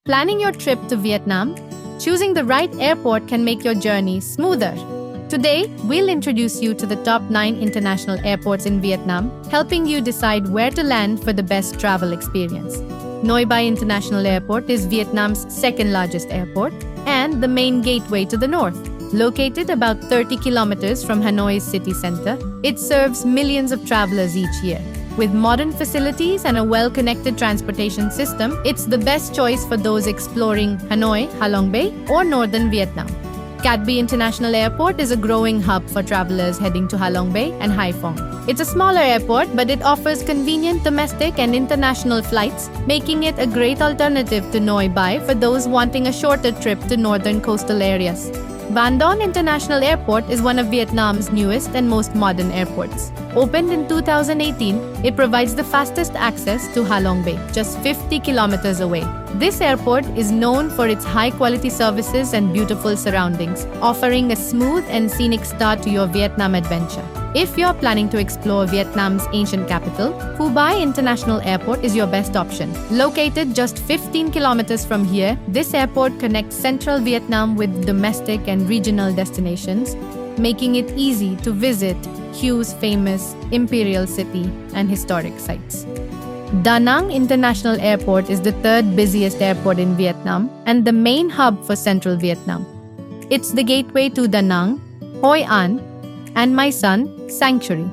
Planning your trip to Vietnam, choosing the right airport can make your journey smoother. Today, we'll introduce you to the top 9 international airports in Vietnam, helping you decide where to land for the best travel experience. Noi Bai International Airport is Vietnam's second largest airport and the main gateway to the north. Located about 30 kilometers from Hanoi's city center, it serves millions of travelers each year. With modern facilities and a well-connected transportation system, it's the best choice for those exploring Hanoi, Ha Long Bay, or northern Vietnam. Cat Bai International Airport is a growing hub for travelers heading to Ha Long Bay and Hai Phong. It's a smaller airport, but it offers convenient domestic and international flights, making it a great alternative to Noi Bai for those wanting a shorter trip to northern coastal areas. Van Don International Airport is one of Vietnam's newest and most modern airports. Opened in 2018, it provides the fastest access to Ha Long Bay, just 50 kilometers away. This airport is known for its high-quality services and beautiful surroundings, offering a smooth and scenic start to your Vietnam adventure. If you're planning to explore Vietnam's ancient capital, Phu Bai International Airport is your best option. Located just 15 kilometers from here, this airport connects central Vietnam with domestic and regional destinations, making it easy to visit Hu's famous Imperial City and historic sites. Da Nang International Airport is the third busiest airport in Vietnam and the main hub for central Vietnam. It's the gateway to Da Nang, Hoi An, and My Son Sanctuary.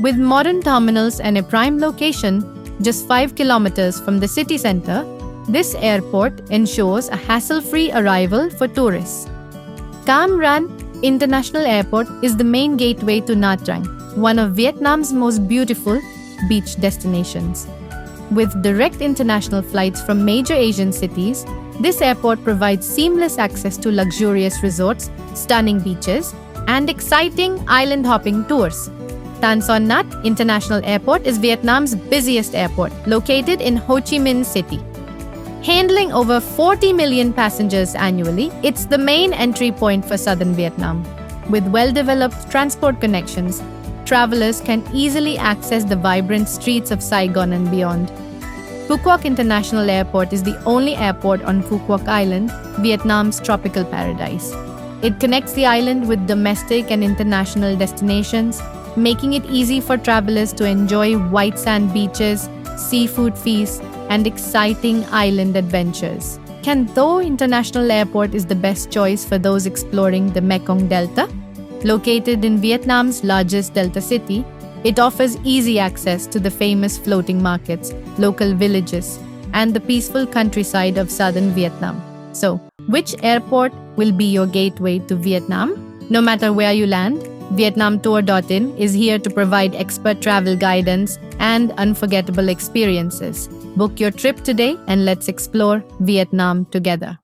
With modern terminals and a prime location just 5 kilometers from the city center, this airport ensures a hassle-free arrival for tourists. Cam Ranh International Airport is the main gateway to Nha Trang, one of Vietnam's most beautiful beach destinations. With direct international flights from major Asian cities, this airport provides seamless access to luxurious resorts, stunning beaches, and exciting island-hopping tours. Tan Son Nhat International Airport is Vietnam's busiest airport, located in Ho Chi Minh City. Handling over 40 million passengers annually, it's the main entry point for southern Vietnam. With well-developed transport connections, travelers can easily access the vibrant streets of Saigon and beyond. Phu Quoc International Airport is the only airport on Phu Quoc Island, Vietnam's tropical paradise. It connects the island with domestic and international destinations, making it easy for travelers to enjoy white sand beaches, seafood feasts, and exciting island adventures. Can Tho International Airport is the best choice for those exploring the Mekong Delta. Located in Vietnam's largest delta city, it offers easy access to the famous floating markets, local villages, and the peaceful countryside of southern Vietnam. So, which airport will be your gateway to Vietnam? No matter where you land, VietnamTour.in is here to provide expert travel guidance and unforgettable experiences. Book your trip today and let's explore Vietnam together.